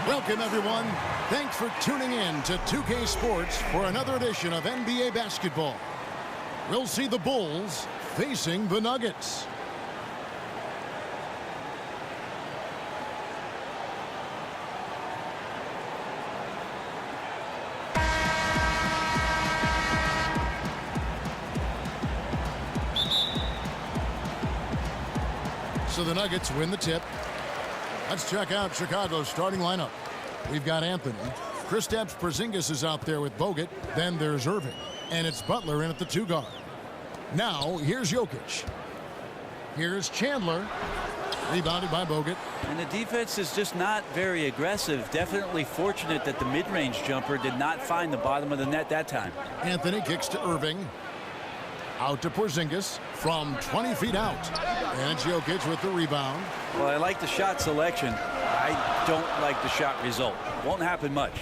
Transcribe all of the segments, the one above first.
Welcome, everyone. Thanks for tuning in to 2K Sports for another edition of NBA basketball. We'll see the Bulls facing the Nuggets. So the Nuggets win the tip. Let's check out Chicago's starting lineup. We've got Anthony. Kristaps Porzingis is out there with Bogut. Then there's Irving. And it's Butler in at the 2 guard. Now, here's Jokic. Here's Chandler. Rebounded by Bogut. And the defense is just not very aggressive. Definitely fortunate that the mid-range jumper did not find the bottom of the net that time. Anthony kicks to Irving. Out to Porzingis from 20 feet out. And it's Jokic with the rebound. Well, I like the shot selection. I don't like the shot result. Won't happen much.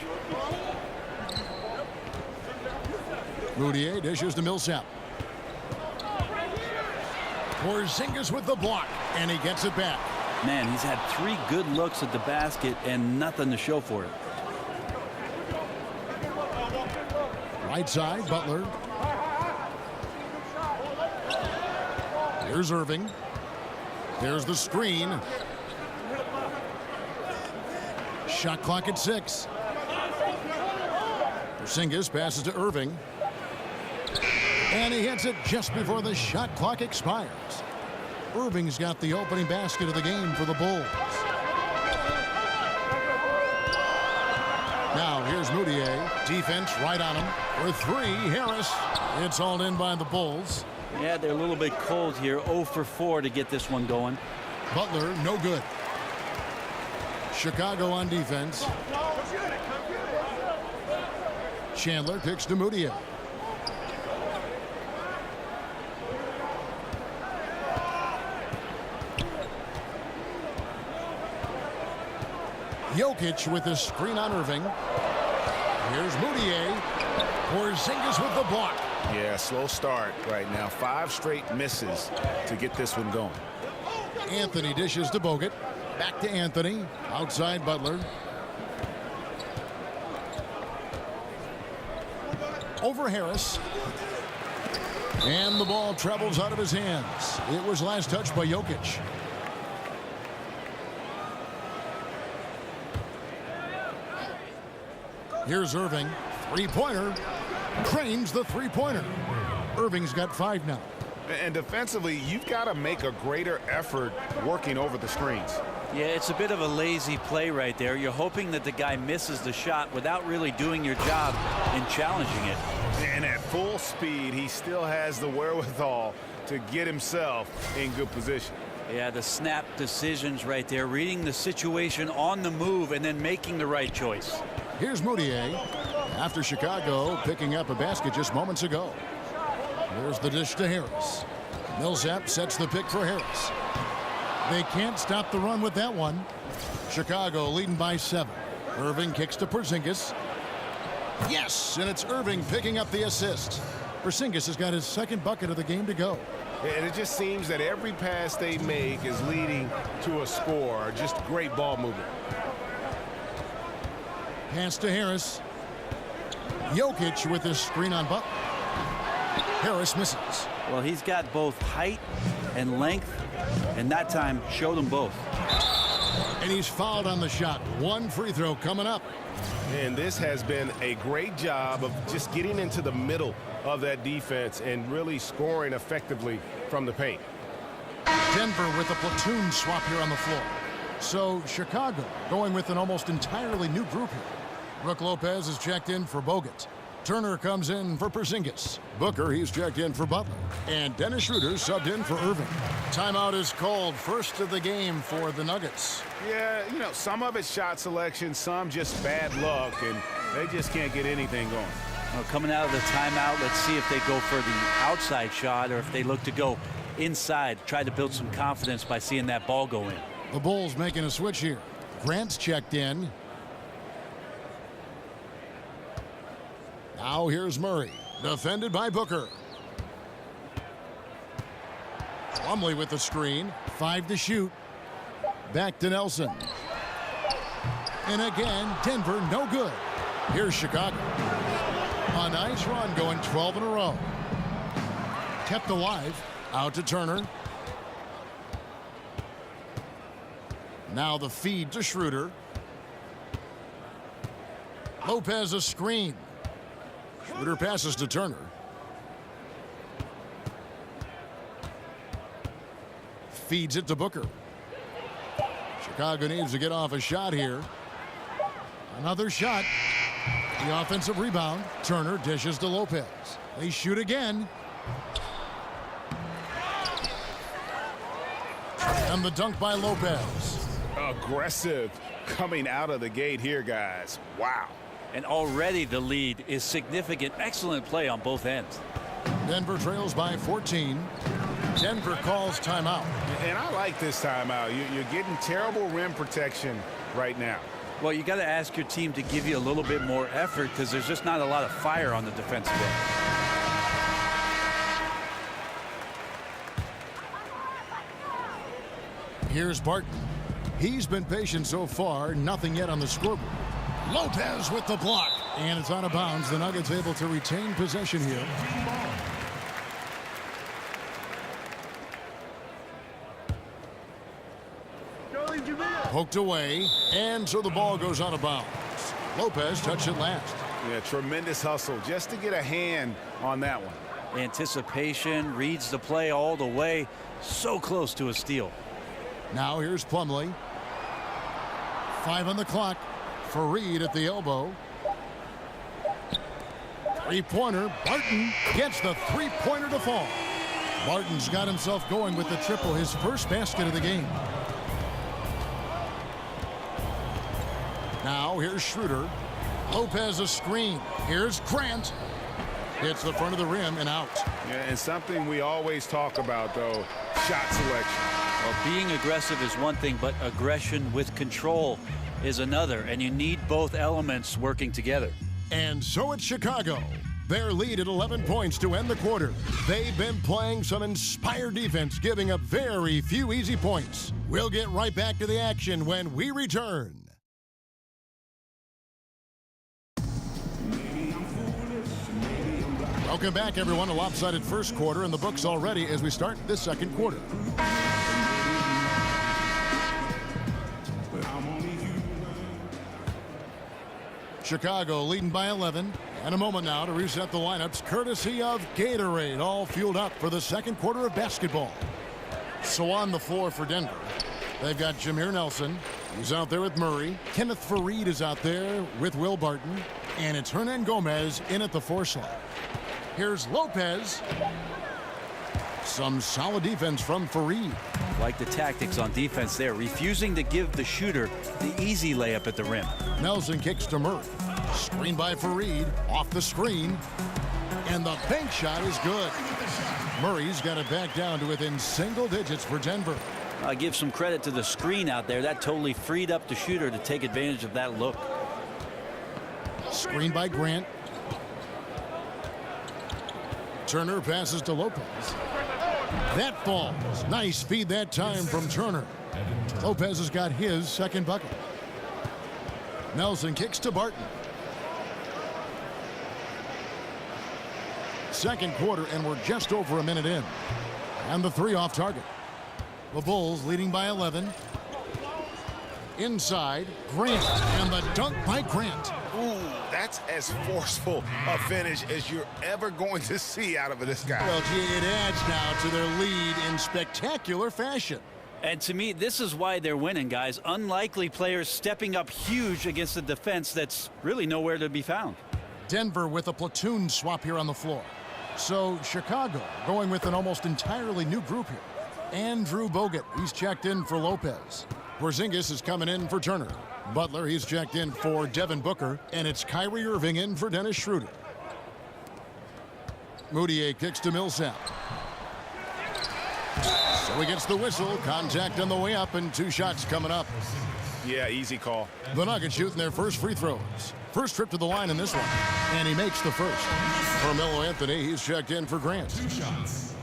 Mudiay dishes to Millsap. Porzingis with the block, and he gets it back. Man, he's had 3 good looks at the basket and nothing to show for it. Right side, Butler. Here's Irving. There's the screen. Shot clock at 6. Porzingis passes to Irving. And he hits it just before the shot clock expires. Irving's got the opening basket of the game for the Bulls. Now here's Mudiay. Defense right on him. For 3, Harris. It's hauled in by the Bulls. Yeah, they're a little bit cold here. 0 for 4 to get this one going. Butler, no good. Chicago on defense. Chandler kicks to Mudiay. Jokic with the screen on Irving. Here's Mudiay. Porzingis with the block. Yeah, slow start right now. 5 straight misses to get this one going. Anthony dishes to Bogut. Back to Anthony. Outside Butler. Over Harris. And the ball travels out of his hands. It was last touched by Jokic. Here's Irving. 3-pointer. Cranes the 3-pointer. Irving's got 5 now. And defensively, you've got to make a greater effort working over the screens. Yeah, it's a bit of a lazy play right there. You're hoping that the guy misses the shot without really doing your job in challenging it. And at full speed, he still has the wherewithal to get himself in good position. Yeah, the snap decisions right there, reading the situation on the move and then making the right choice. Here's Mudiay. After Chicago picking up a basket just moments ago. Here's the dish to Harris. Millsap sets the pick for Harris. They can't stop the run with that one. Chicago leading by 7. Irving kicks to Porzingis. Yes, and it's Irving picking up the assist. Porzingis has got his 2nd bucket of the game to go. And it just seems that every pass they make is leading to a score. Just great ball movement. Pass to Harris. Jokic with his screen on Butler. Harris misses. Well, he's got both height and length, and that time showed them both. And he's fouled on the shot. 1 free throw coming up. And this has been a great job of just getting into the middle of that defense and really scoring effectively from the paint. Denver with a platoon swap here on the floor. So Chicago going with an almost entirely new group here. Brook Lopez is checked in for Bogut. Turner comes in for Porzingis. Booker, he's checked in for Butler. And Dennis Schroeder subbed in for Irving. Timeout is called. First of the game for the Nuggets. Yeah, you know, some of it's shot selection, some just bad luck, and they just can't get anything going. Well, coming out of the timeout, let's see if they go for the outside shot or if they look to go inside, try to build some confidence by seeing that ball go in. The Bulls making a switch here. Grant's checked in. Now here's Murray, defended by Booker. Plumlee with the screen, 5 to shoot. Back to Nelson. And again, Denver no good. Here's Chicago. A nice run going 12 in a row. Kept alive. Out to Turner. Now the feed to Schroeder. Lopez a screen. Schroeder passes to Turner. Feeds it to Booker. Chicago needs to get off a shot here. Another shot. The offensive rebound. Turner dishes to Lopez. They shoot again. And the dunk by Lopez. Aggressive coming out of the gate here, guys. Wow. And already the lead is significant. Excellent play on both ends. Denver trails by 14. Denver calls timeout. And I like this timeout. You're getting terrible rim protection right now. Well, you got to ask your team to give you a little bit more effort because there's just not a lot of fire on the defensive end. Here's Barton. He's been patient so far. Nothing yet on the scoreboard. Lopez with the block. And it's out of bounds. The Nuggets able to retain possession here. Poked away. And so the ball goes out of bounds. Lopez touched it last. Yeah, tremendous hustle just to get a hand on that one. Anticipation, reads the play all the way. So close to a steal. Now here's Plumlee. 5 on the clock. Fareed at the elbow. Three-pointer. Barton gets the three-pointer to fall. Barton's got himself going with the triple, his first basket of the game. Now here's Schroeder. Lopez a screen. Here's Grant. Hits the front of the rim and out. Yeah, and something we always talk about, though, shot selection. Well, being aggressive is one thing, but aggression with control is another, and you need both elements working together. And so it's Chicago. Their lead at 11 points to end the quarter. They've been playing some inspired defense, giving up very few easy points. We'll get right back to the action when we return. Welcome back, everyone. A lopsided first quarter in the books already as we start this second quarter. Chicago leading by 11. And a moment now to reset the lineups courtesy of Gatorade, all fueled up for the second quarter of basketball. So on the floor for Denver, they've got Jameer Nelson. He's out there with Murray. Kenneth Fareed is out there with Will Barton. And it's Hernan Gomez in at the 4 slot. Here's Lopez. Some solid defense from Fareed. Like the tactics on defense there, refusing to give the shooter the easy layup at the rim. Nelson kicks to Murray. Screen by Fareed. Off the screen. And the bank shot is good. Murray's got it back down to within single digits for Denver. I give some credit to the screen out there. That totally freed up the shooter to take advantage of that look. Screen by Grant. Turner passes to Lopez. That falls. Nice feed that time from Turner. Lopez has got his second bucket. Nelson kicks to Barton. Second quarter, and we're just over a minute in. And the 3 off target. The Bulls leading by 11. Inside, Grant, and the dunk by Grant. Ooh, that's as forceful a finish as you're ever going to see out of this guy. Well, gee, it adds now to their lead in spectacular fashion. And to me, this is why they're winning, guys. Unlikely players stepping up huge against a defense that's really nowhere to be found. Denver with a platoon swap here on the floor. So Chicago going with an almost entirely new group here. Andrew Bogut, he's checked in for Lopez. Porzingis is coming in for Turner. Butler, he's checked in for Devin Booker. And it's Kyrie Irving in for Dennis Schroeder. Moutier kicks to Millsap. So he gets the whistle. Contact on the way up and 2 shots coming up. Yeah, easy call. The Nuggets shooting their first free throws. First trip to the line in this one. And he makes the first. Carmelo Anthony, he's checked in for Grant. 2 shots.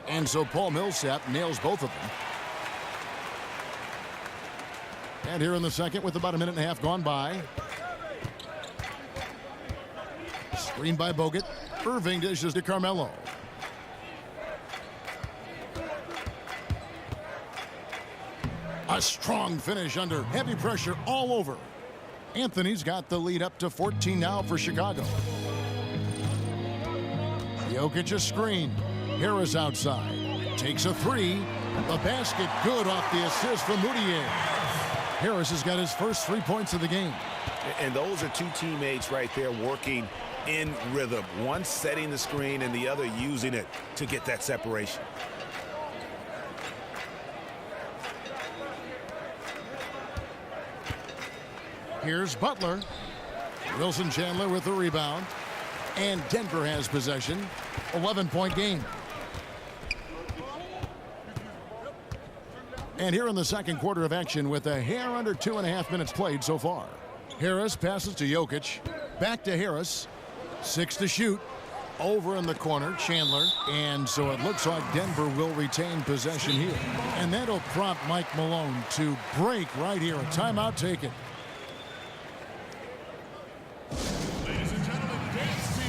And so Paul Millsap nails both of them. And here in the second with about a minute and a half gone by. Screen by Bogut. Irving dishes to Carmelo. A strong finish under heavy pressure all over. Anthony's got the lead up to 14 now for Chicago. Jokic a screen. Harris outside. Takes a three. The basket good off the assist from Moutier. Harris has got his first 3 points of the game. And those are two teammates right there working in rhythm. One setting the screen and the other using it to get that separation. Here's Butler. Wilson Chandler with the rebound. And Denver has possession. 11-point game. And here in the second quarter of action with a hair under 2.5 minutes played so far. Harris passes to Jokic. Back to Harris. 6 to shoot. Over in the corner, Chandler. And so it looks like Denver will retain possession here. And that'll prompt Mike Malone to break right here. A timeout taken. Ladies and gentlemen, dance team.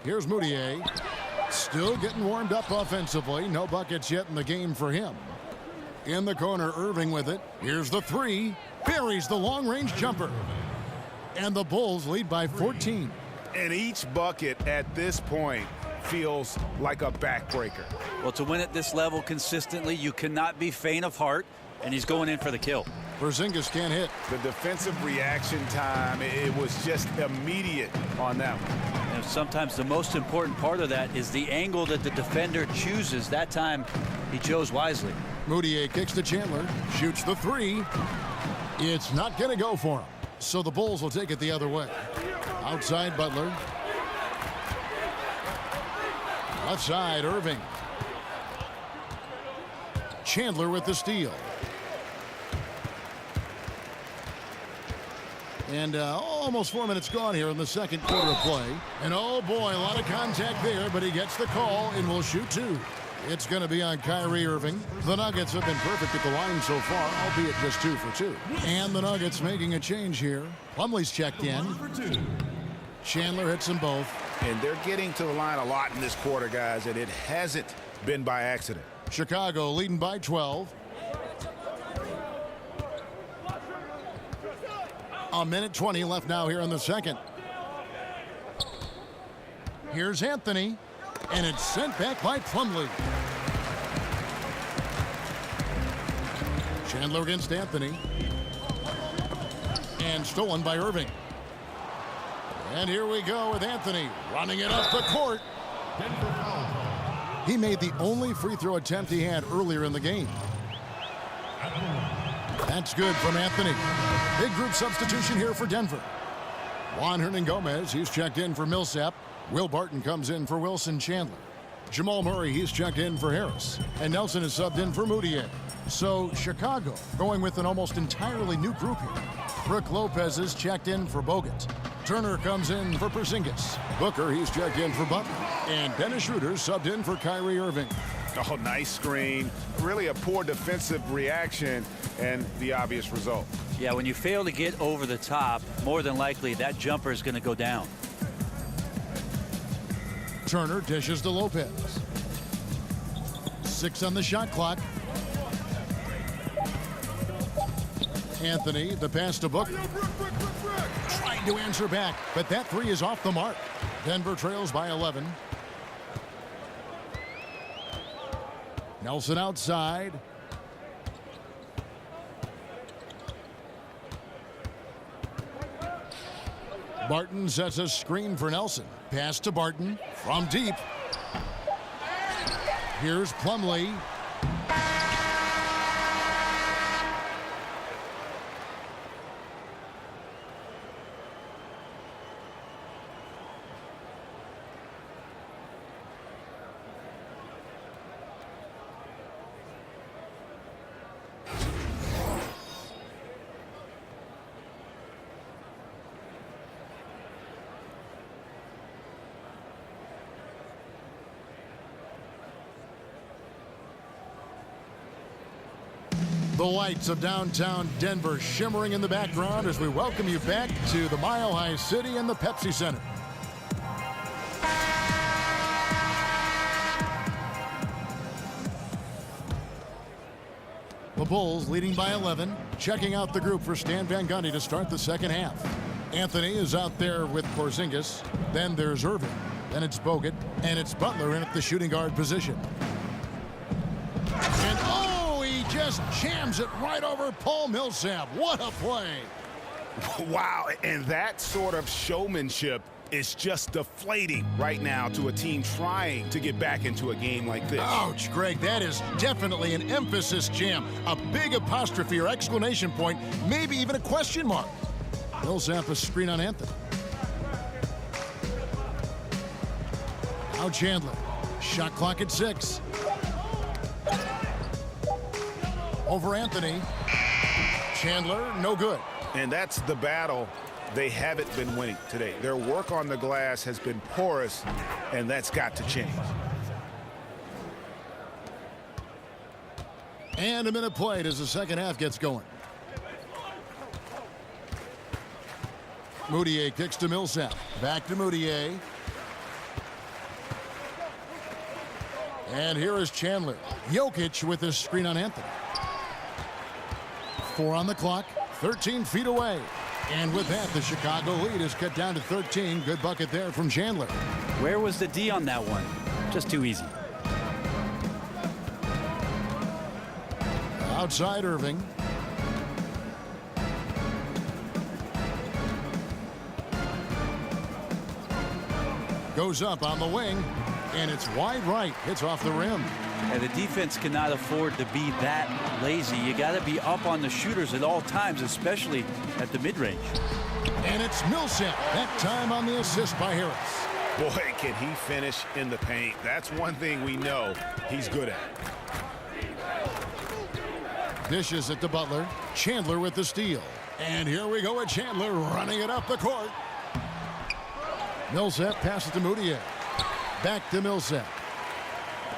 Here's Moutier. Still getting warmed up offensively. No buckets yet in the game for him. In the corner, Irving with it. Here's the three. Buries the long-range jumper. And the Bulls lead by 14. And each bucket at this point feels like a backbreaker. Well, to win at this level consistently, you cannot be faint of heart, and he's going in for the kill. Porzingis can't hit. The defensive reaction time, it was just immediate on that one. And sometimes the most important part of that is the angle that the defender chooses. That time, he chose wisely. Moutier kicks to Chandler. Shoots the three. It's not going to go for him. So the Bulls will take it the other way. Outside Butler. Left side, Irving. Chandler with the steal. And almost 4 minutes gone here in the second quarter of play. And oh boy, a lot of contact there, but he gets the call and will shoot two. It's going to be on Kyrie Irving. The Nuggets have been perfect at the line so far, albeit just 2 for 2. And the Nuggets making a change here. Plumlee's checked in. Chandler hits them both. And they're getting to the line a lot in this quarter, guys, and it hasn't been by accident. Chicago leading by 12. A minute 20 left now here in the second. Here's Anthony. And it's sent back by Plumlee. Chandler against Anthony. And stolen by Irving. And here we go with Anthony running it up the court. He made the only free throw attempt he had earlier in the game. That's good from Anthony. Big group substitution here for Denver. Juan Hernangomez, he's checked in for Millsap. Will Barton comes in for Wilson Chandler. Jamal Murray, he's checked in for Harris. And Nelson is subbed in for Moutier. So Chicago going with an almost entirely new group here. Brook Lopez is checked in for Bogut. Turner comes in for Porzingis. Booker, he's checked in for Butler. And Dennis Schroeder subbed in for Kyrie Irving. Oh, nice screen. Really a poor defensive reaction and the obvious result. Yeah, when you fail to get over the top, more than likely that jumper is going to go down. Turner dishes to Lopez. 6 on the shot clock. Anthony, the pass to Book. Trying to answer back, but that three is off the mark. Denver trails by 11. Nelson outside. Barton sets a screen for Nelson. Pass to Barton from deep. Here's Plumlee. The lights of downtown Denver shimmering in the background as we welcome you back to the Mile High City and the Pepsi Center. The Bulls leading by 11, checking out the group for Stan Van Gundy to start the second half. Anthony is out there with Porzingis. Then there's Irving. Then it's Bogut. And it's Butler in at the shooting guard position. And oh, he just jams it right over Paul Millsap. What a play. Wow, and that sort of showmanship is just deflating right now to a team trying to get back into a game like this. Ouch, Greg, that is definitely an emphasis jam. A big apostrophe or exclamation point, maybe even a question mark. Millsap a screen on Anthony. Now Chandler. Shot clock at 6. Over Anthony. Chandler, no good. And that's the battle they haven't been winning today. Their work on the glass has been porous, and that's got to change. And a minute played as the second half gets going. Moutier kicks to Millsap. Back to Moutier. And here is Chandler. Jokic with his screen on Anthony. 4 on the clock. 13 feet away. And with that, the Chicago lead is cut down to 13. Good bucket there from Chandler. Where was the D on that one? Just too easy. Outside Irving. Goes up on the wing, and it's wide right. Hits off the rim. And the defense cannot afford to be that lazy. You got to be up on the shooters at all times, especially at the mid-range. And it's Millsap, that time on the assist by Harris. Boy, can he finish in the paint. That's one thing we know he's good at. Dishes it to Butler. Chandler with the steal. And here we go with Chandler running it up the court. Millsap passes to Moutier. Back to Millsap.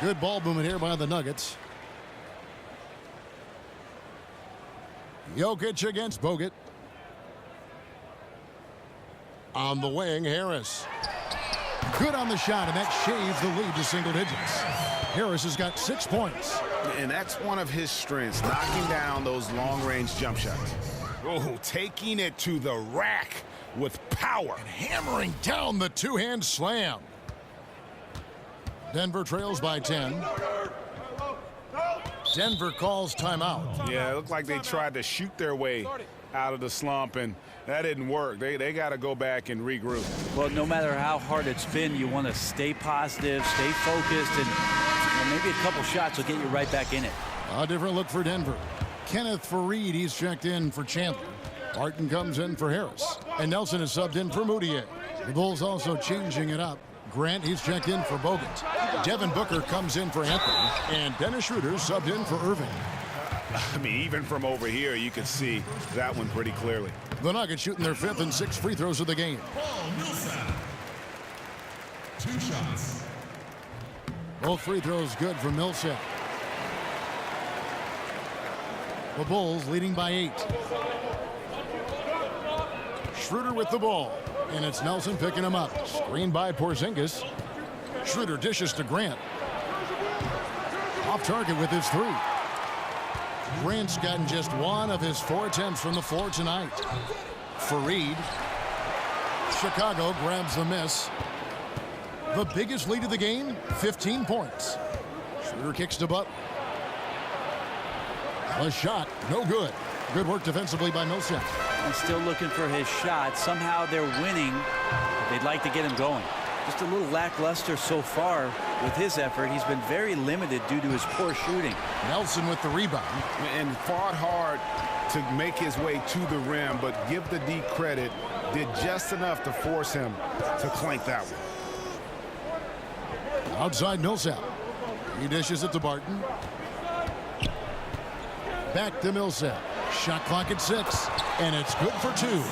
Good ball movement here by the Nuggets. Jokic against Bogut. On the wing, Harris. Good on the shot, and that shaves the lead to single digits. Harris has got 6 points. And that's one of his strengths, knocking down those long-range jump shots. Oh, taking it to the rack with power. And hammering down the two-hand slam. Denver trails by 10. Denver calls timeout. Yeah, it looked like they tried to shoot their way out of the slump, and that didn't work. They got to go back and regroup. Well, no matter how hard it's been, you want to stay positive, stay focused, and maybe a couple shots will get you right back in it. A different look for Denver. Kenneth Faried, he's checked in for Chandler. Barton comes in for Harris. And Nelson is subbed in for Moutier. The Bulls also changing it up. Grant, he's checked in for Bogut. Devin Booker comes in for Anthony. And Dennis Schroeder subbed in for Irving. I mean, even from over here, you can see that one pretty clearly. The Nuggets shooting their 5th and 6th free throws of the game. Paul Millsap. 2 shots. Both free throws good for Millsap. The Bulls leading by 8. Schroeder with the ball. And it's Nelson picking him up. Screened by Porzingis. Schroeder dishes to Grant. Off target with his 3. Grant's gotten just 1 of his 4 attempts from the floor tonight. Faried. Chicago grabs the miss. The biggest lead of the game, 15 points. Schroeder kicks to Butler. A shot, no good. Good work defensively by Millsap. He's still looking for his shot. Somehow they're winning. They'd like to get him going. Just a little lackluster so far with his effort. He's been very limited due to his poor shooting. Nelson with the rebound. And fought hard to make his way to the rim, but give the D credit, did just enough to force him to clank that one. Outside Millsap. He dishes it to Barton. Back to Millsap. Shot clock at 6. And it's good for 2.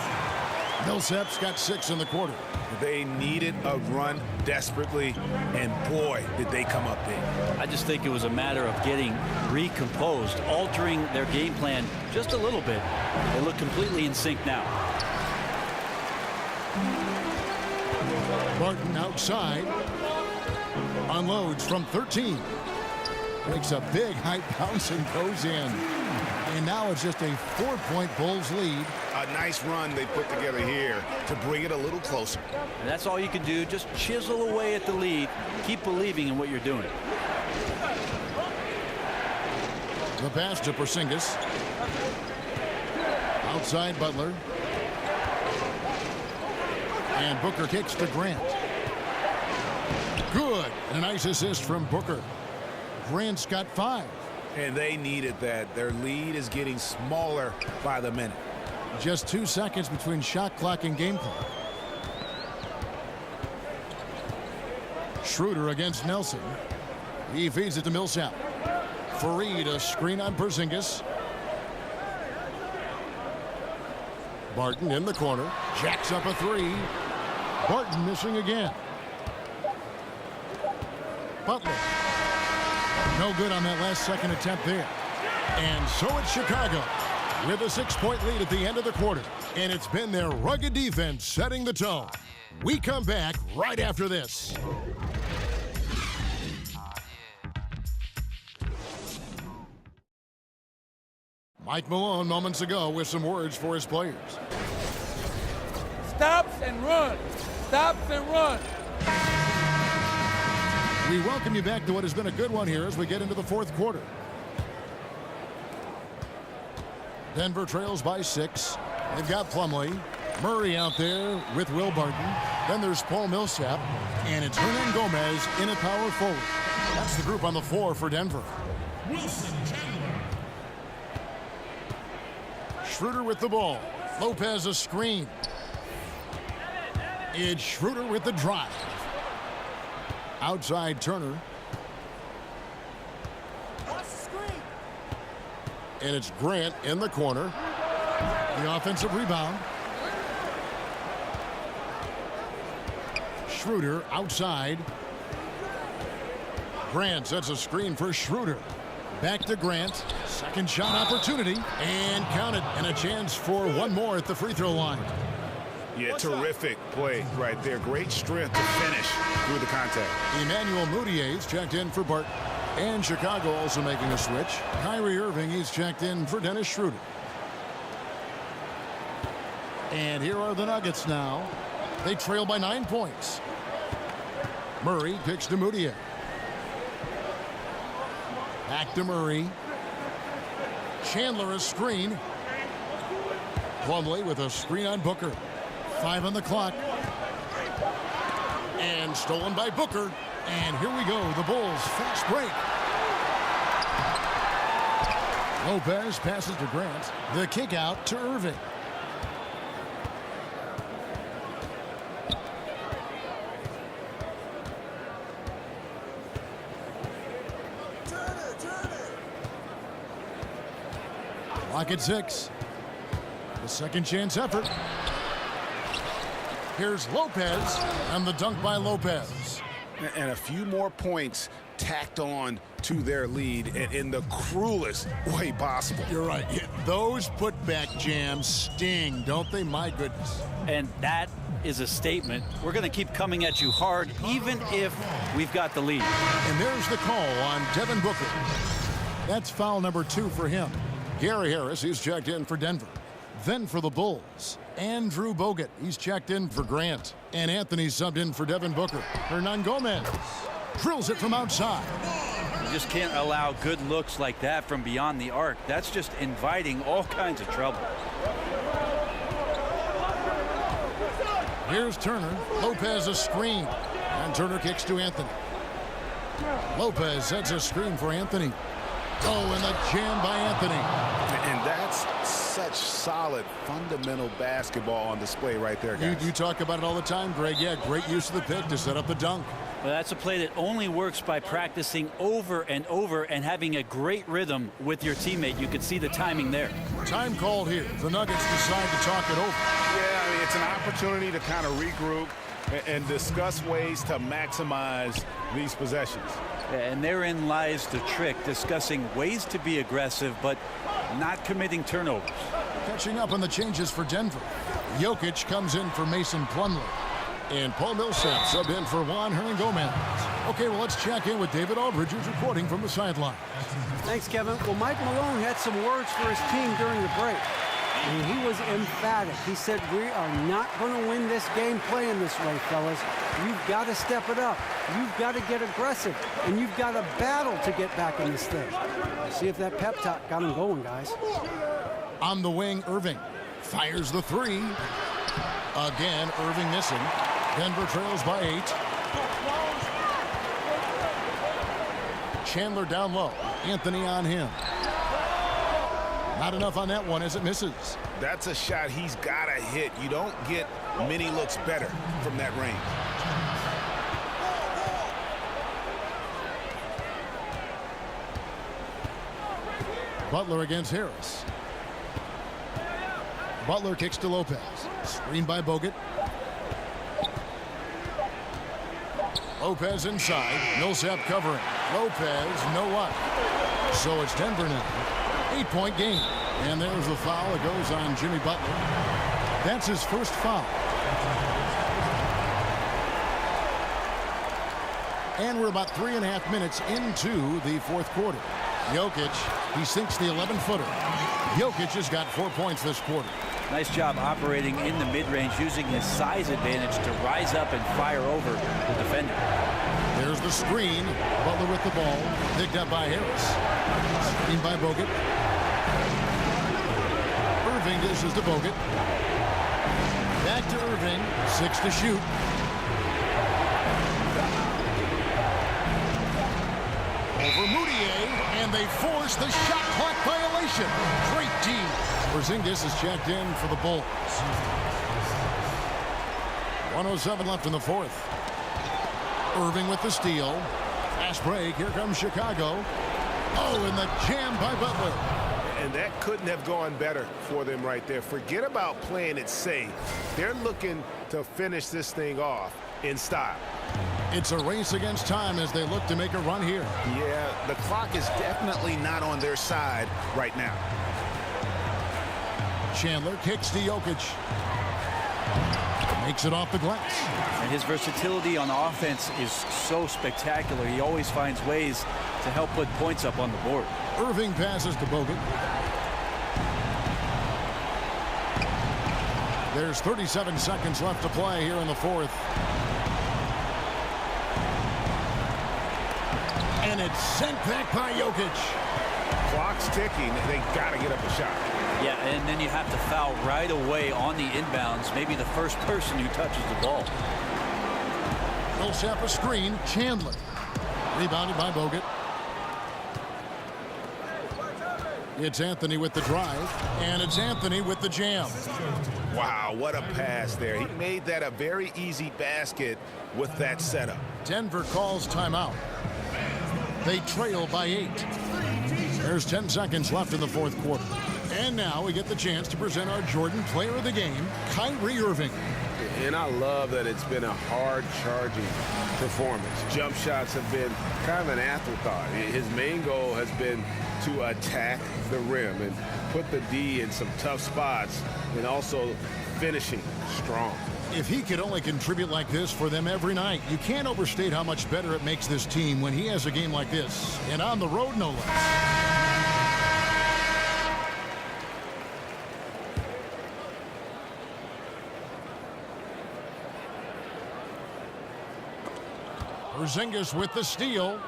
Millsap's got 6 in the quarter. They needed a run desperately, and boy, did they come up big. I just think it was a matter of getting recomposed, altering their game plan just a little bit. They look completely in sync now. Barton outside. Unloads from 13. Makes a big high bounce and goes in. And now it's just a 4-point Bulls lead. A nice run they put together here to bring it a little closer. And that's all you can do. Just chisel away at the lead. Keep believing in what you're doing. The pass to Porzingis. Outside Butler. And Booker kicks to Grant. Good. And a nice assist from Booker. Grant's got 5. And they needed that. Their lead is getting smaller by the minute. Just 2 seconds between shot clock and game clock. Schroeder against Nelson. He feeds it to Millsap. Fareed, a screen on Porzingis. Barton in the corner. Jacks up a 3. Barton missing again. Butler. No good on that last second attempt there. And so it's Chicago with a 6-point lead at the end of the quarter. And it's been their rugged defense setting the tone. We come back right after this. Mike Malone moments ago with some words for his players. Stops and run. Stops and run. We welcome you back to what has been a good one here as we get into the fourth quarter. Denver trails by 6. They've got Plumlee. Murray out there with Will Barton. Then there's Paul Millsap. And it's Hernan Gomez in at power forward. That's the group on the floor for Denver. Wilson Chandler. Schroeder with the ball. Lopez a screen. It's Schroeder with the drive. Outside Turner. And it's Grant in the corner. The offensive rebound. Schroeder outside. Grant sets a screen for Schroeder. Back to Grant. Second shot opportunity. And counted. And a chance for one more at the free throw line. Yeah, terrific play right there. Great strength to finish through the contact. Emmanuel Mudiay's checked in for Barton. And Chicago also making a switch. Kyrie Irving, he's checked in for Dennis Schroeder. And here are the Nuggets now. They trail by 9 points. Murray kicks to Mudiay. Back to Murray. Chandler a screen. Plumlee with a screen on Booker. 5 on the clock. And stolen by Booker. And here we go. The Bulls fast break. Lopez passes to Grant. The kick out to Irving. Clock at 6. The second chance effort. Here's Lopez, and the dunk by Lopez. And a few more points tacked on to their lead in the cruelest way possible. You're right. Yeah, those putback jams sting, don't they? My goodness. And that is a statement. We're going to keep coming at you hard, even if we've got the lead. And there's the call on Devin Booker. That's foul number 2 for him. Gary Harris, he's checked in for Denver. Then for the Bulls, Andrew Bogut. He's checked in for Grant. And Anthony subbed in for Devin Booker. Hernan Gomez drills it from outside. You just can't allow good looks like that from beyond the arc. That's just inviting all kinds of trouble. Here's Turner. Lopez a screen. And Turner kicks to Anthony. Lopez sets a screen for Anthony. Oh, and the jam by Anthony. And that's such solid, fundamental basketball on display right there, guys. You talk about it all the time, Greg. Yeah, great use of the pick to set up the dunk. Well, that's a play that only works by practicing over and over and having a great rhythm with your teammate. You could see the timing there. Time called here. The Nuggets decide to talk it over. Yeah, I mean, it's an opportunity to kind of regroup, and discuss ways to maximize these possessions. And therein lies the trick, discussing ways to be aggressive but not committing turnovers. Catching up on the changes for Denver. Jokic comes in for Mason Plumlee. And Paul Millsap sub in for Juan Hernangomez. Okay, well, let's check in with David Aldridge, who's reporting from the sideline. Thanks, Kevin. Well, Mike Malone had some words for his team during the break. And he was emphatic. He said, we are not going to win this game playing this way, fellas. You've got to step it up. You've got to get aggressive. And you've got to battle to get back in this thing. See if that pep talk got him going, guys. On the wing, Irving fires the three. Again, Irving missing. Denver trails by 8. Chandler down low. Anthony on him. Not enough on that one as it misses. That's a shot he's got to hit. You don't get many looks better from that range. Butler against Harris. Butler kicks to Lopez. Screen by Bogut. Lopez inside. Millsap covering. Lopez, no what. So it's Denver now. 8-point game. And there's the foul. It goes on Jimmy Butler. That's his first foul. And we're about 3.5 minutes into the fourth quarter. Jokic, he sinks the 11-footer. Jokic has got 4 points this quarter. Nice job operating in the mid-range, using his size advantage to rise up and fire over the defender. There's the screen. Butler with the ball. Picked up by Harris. Screen by Bogut. Irving dishes to Bogut. Back to Irving. 6 to shoot. Over Moutier, and they force the shot clock violation. Great D. Porzingis is checked in for the Bulls. 1:07 left in the fourth. Irving with the steal. Fast break. Here comes Chicago. Oh, and the jam by Butler. And that couldn't have gone better for them right there. Forget about playing it safe. They're looking to finish this thing off in style. It's a race against time as they look to make a run here. Yeah, the clock is definitely not on their side right now. Chandler kicks to Jokic. Makes it off the glass. And his versatility on offense is so spectacular. He always finds ways to help put points up on the board. Irving passes to Bogut. There's 37 seconds left to play here in the fourth. And it's sent back by Jokic. Clock's ticking. They got to get up a shot. Yeah, and then you have to foul right away on the inbounds. Maybe the first person who touches the ball. Millsap a screen. Chandler. Rebounded by Bogut. It's Anthony with the drive. And it's Anthony with the jam. Wow, what a pass there. He made that a very easy basket with that setup. Denver calls timeout. They trail by 8. There's 10 seconds left in the fourth quarter. And now we get the chance to present our Jordan Player of the Game, Kyrie Irving. And I love that it's been a hard-charging performance. Jump shots have been kind of an afterthought. His main goal has been to attack the rim and put the D in some tough spots and also finishing strong. If he could only contribute like this for them every night, you can't overstate how much better it makes this team when he has a game like this. And on the road, no less. Porzingis with the steal.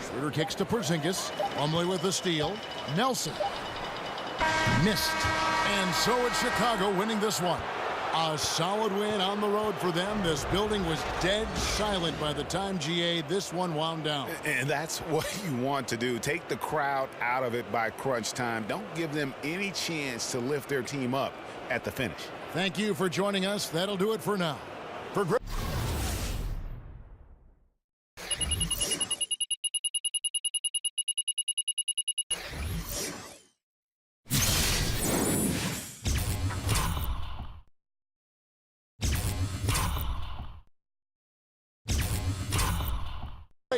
Schroeder kicks to Porzingis. Plumlee with the steal. Nelson. Missed. And so it's Chicago winning this one. A solid win on the road for them. This building was dead silent by the time this one wound down. And that's what you want to do. Take the crowd out of it by crunch time. Don't give them any chance to lift their team up at the finish. Thank you for joining us. That'll do it for now. For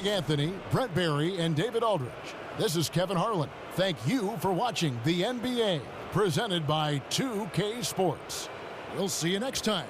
Greg Anthony, Brent Barry, and David Aldridge, this is Kevin Harlan. Thank you for watching the NBA, presented by 2K Sports. We'll see you next time